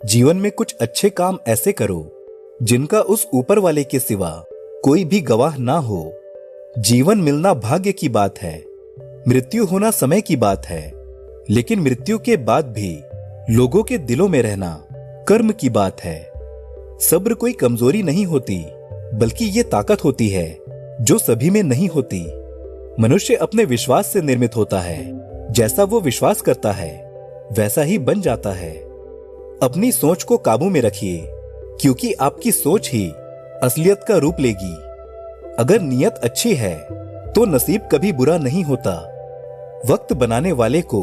जीवन में कुछ अच्छे काम ऐसे करो जिनका उस ऊपर वाले के सिवा कोई भी गवाह ना हो। जीवन मिलना भाग्य की बात है, मृत्यु होना समय की बात है, लेकिन मृत्यु के बाद भी लोगों के दिलों में रहना कर्म की बात है। सब्र कोई कमजोरी नहीं होती, बल्कि ये ताकत होती है जो सभी में नहीं होती। मनुष्य अपने विश्वास से निर्मित होता है, जैसा वो विश्वास करता है वैसा ही बन जाता है। अपनी सोच को काबू में रखिए, क्योंकि आपकी सोच ही असलियत का रूप लेगी। अगर नीयत अच्छी है तो नसीब कभी बुरा नहीं होता। वक्त बनाने वाले को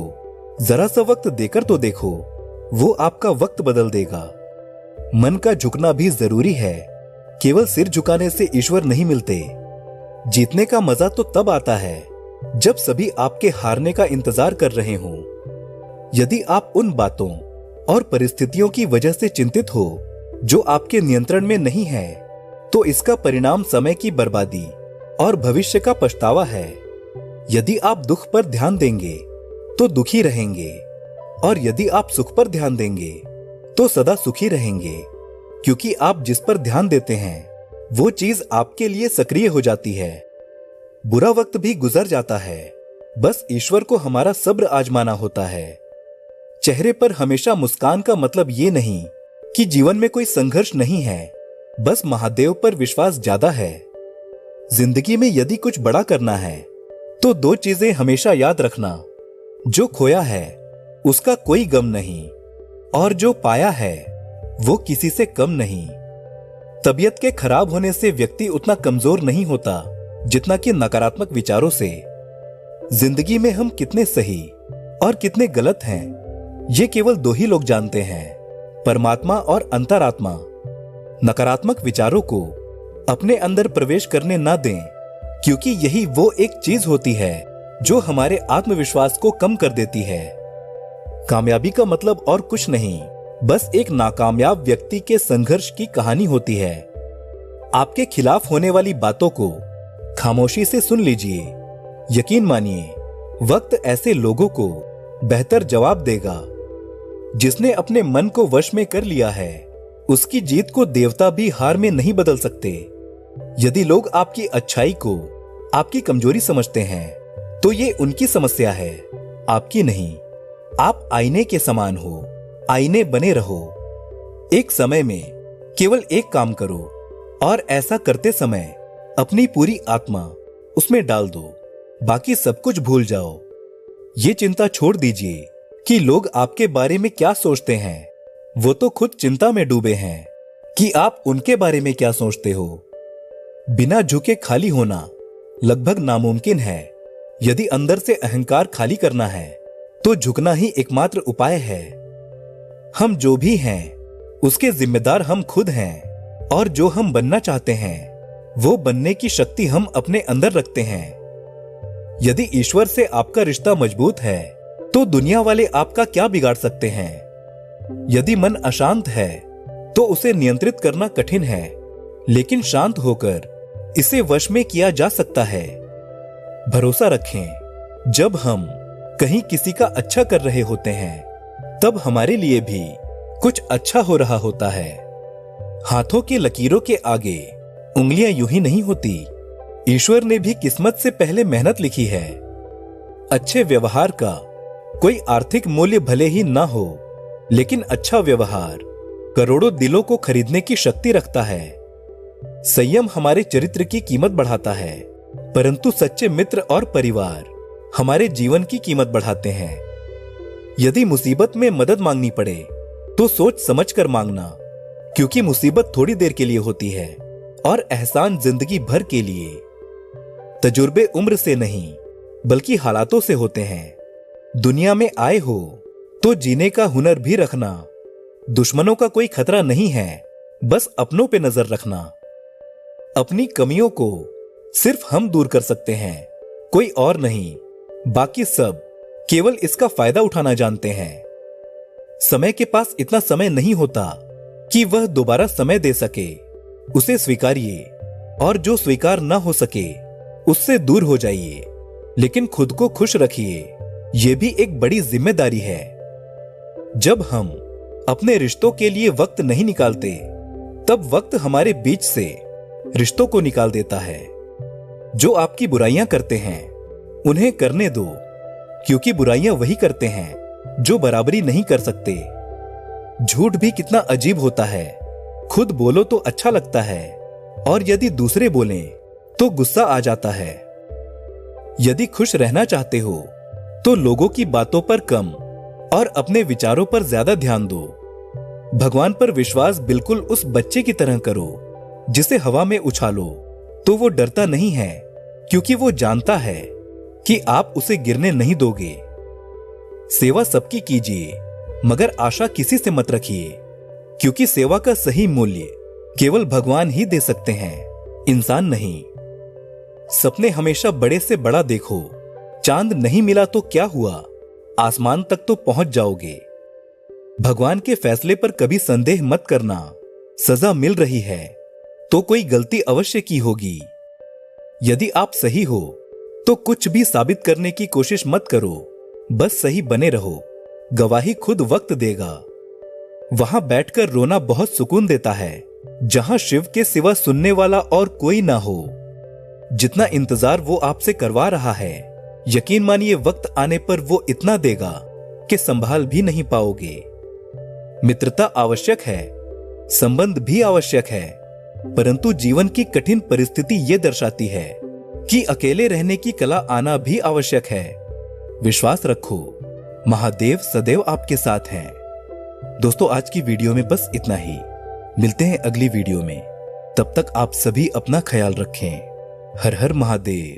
जरा सा वक्त देकर तो देखो, वो आपका वक्त बदल देगा। मन का झुकना भी जरूरी है, केवल सिर झुकाने से ईश्वर नहीं मिलते। जीतने का मजा तो तब आता है जब सभी आपके हारने का इंतजार कर रहे हों। यदि आप उन बातों और परिस्थितियों की वजह से चिंतित हो जो आपके नियंत्रण में नहीं है, तो इसका परिणाम समय की बर्बादी और भविष्य का पछतावा है। यदि आप दुख पर ध्यान देंगे तो दुखी रहेंगे, और यदि आप सुख पर ध्यान देंगे तो सदा सुखी रहेंगे, क्योंकि आप जिस पर ध्यान देते हैं वो चीज आपके लिए सक्रिय हो जाती है। बुरा वक्त भी गुजर जाता है, बस ईश्वर को हमारा सब्र आजमाना होता है। चेहरे पर हमेशा मुस्कान का मतलब ये नहीं कि जीवन में कोई संघर्ष नहीं है, बस महादेव पर विश्वास ज्यादा है। जिंदगी में यदि कुछ बड़ा करना है तो दो चीजें हमेशा याद रखना। जो खोया है उसका कोई गम नहीं, और जो पाया है वो किसी से कम नहीं। तबीयत के खराब होने से व्यक्ति उतना कमजोर नहीं होता जितना कि नकारात्मक विचारों से। जिंदगी में हम कितने सही और कितने गलत हैं, ये केवल दो ही लोग जानते हैं, परमात्मा और अंतरात्मा। नकारात्मक विचारों को अपने अंदर प्रवेश करने ना दें, क्योंकि यही वो एक चीज होती है जो हमारे आत्मविश्वास को कम कर देती है। कामयाबी का मतलब और कुछ नहीं, बस एक नाकामयाब व्यक्ति के संघर्ष की कहानी होती है। आपके खिलाफ होने वाली बातों को खामोशी से सुन लीजिए। यकीन मानिए, वक्त ऐसे लोगों को बेहतर जवाब देगा। जिसने अपने मन को वश में कर लिया है, उसकी जीत को देवता भी हार में नहीं बदल सकते। यदि लोग आपकी अच्छाई को आपकी कमजोरी समझते हैं, तो ये उनकी समस्या है, आपकी नहीं। आप आईने के समान हो, आईने बने रहो। एक समय में केवल एक काम करो, और ऐसा करते समय अपनी पूरी आत्मा उसमें डाल दो, बाकी सब कुछ भूल जाओ। ये चिंता छोड़ दीजिए कि लोग आपके बारे में क्या सोचते हैं। वो तो खुद चिंता में डूबे हैं कि आप उनके बारे में क्या सोचते हो। बिना झुके खाली होना लगभग नामुमकिन है। यदि अंदर से अहंकार खाली करना है तो झुकना ही एकमात्र उपाय है। हम जो भी हैं उसके जिम्मेदार हम खुद हैं, और जो हम बनना चाहते हैं वो बनने की शक्ति हम अपने अंदर रखते हैं। यदि ईश्वर से आपका रिश्ता मजबूत है तो दुनिया वाले आपका क्या बिगाड़ सकते हैं। यदि मन अशांत है तो उसे नियंत्रित करना कठिन है, लेकिन शांत होकर इसे वश में किया जा सकता है। भरोसा रखें, जब हम कहीं किसी का अच्छा कर रहे होते हैं तब हमारे लिए भी कुछ अच्छा हो रहा होता है। हाथों की लकीरों के आगे उंगलियां यूं ही नहीं होती। ईश्वर ने भी किस्मत से पहले मेहनत लिखी है। अच्छे व्यवहार का कोई आर्थिक मूल्य भले ही ना हो, लेकिन अच्छा व्यवहार करोड़ों दिलों को खरीदने की शक्ति रखता है। संयम हमारे चरित्र की कीमत बढ़ाता है, परंतु सच्चे मित्र और परिवार हमारे जीवन की कीमत बढ़ाते हैं। यदि मुसीबत में मदद मांगनी पड़े तो सोच समझ कर मांगना, क्योंकि मुसीबत थोड़ी देर के लिए होती है और एहसान जिंदगी भर के लिए। तजुर्बे उम्र से नहीं बल्कि हालातों से होते हैं। दुनिया में आए हो तो जीने का हुनर भी रखना। दुश्मनों का कोई खतरा नहीं है, बस अपनों पे नजर रखना। अपनी कमियों को सिर्फ हम दूर कर सकते हैं, कोई और नहीं। बाकी सब केवल इसका फायदा उठाना जानते हैं। समय के पास इतना समय नहीं होता कि वह दोबारा समय दे सके। उसे स्वीकारिए, और जो स्वीकार ना हो सके उससे दूर हो जाइए, लेकिन खुद को खुश रखिए। यह भी एक बड़ी जिम्मेदारी है। जब हम अपने रिश्तों के लिए वक्त नहीं निकालते, तब वक्त हमारे बीच से रिश्तों को निकाल देता है। जो आपकी बुराइयां करते हैं उन्हें करने दो, क्योंकि बुराइयां वही करते हैं जो बराबरी नहीं कर सकते। झूठ भी कितना अजीब होता है, खुद बोलो तो अच्छा लगता है और यदि दूसरे बोलें तो गुस्सा आ जाता है। यदि खुश रहना चाहते हो तो लोगों की बातों पर कम और अपने विचारों पर ज्यादा ध्यान दो। भगवान पर विश्वास बिल्कुल उस बच्चे की तरह करो जिसे हवा में उछालो तो वो डरता नहीं है, क्योंकि वो जानता है कि आप उसे गिरने नहीं दोगे। सेवा सबकी कीजिए, मगर आशा किसी से मत रखिए, क्योंकि सेवा का सही मूल्य केवल भगवान ही दे सकते हैं, इंसान नहीं। सपने हमेशा बड़े से बड़ा देखो। चांद नहीं मिला तो क्या हुआ, आसमान तक तो पहुंच जाओगे। भगवान के फैसले पर कभी संदेह मत करना। सजा मिल रही है तो कोई गलती अवश्य की होगी। यदि आप सही हो तो कुछ भी साबित करने की कोशिश मत करो, बस सही बने रहो। गवाही खुद वक्त देगा। वहां बैठकर रोना बहुत सुकून देता है, जहां शिव के सिवा सुनने वाला और कोई ना हो। जितना इंतजार वो आपसे करवा रहा है, यकीन मानिए वक्त आने पर वो इतना देगा कि संभाल भी नहीं पाओगे। मित्रता आवश्यक है, संबंध भी आवश्यक है, परंतु जीवन की कठिन परिस्थिति ये दर्शाती है कि अकेले रहने की कला आना भी आवश्यक है। विश्वास रखो, महादेव सदैव आपके साथ हैं। दोस्तों, आज की वीडियो में बस इतना ही। मिलते हैं अगली वीडियो में। तब तक आप सभी अपना ख्याल रखें। हर हर महादेव।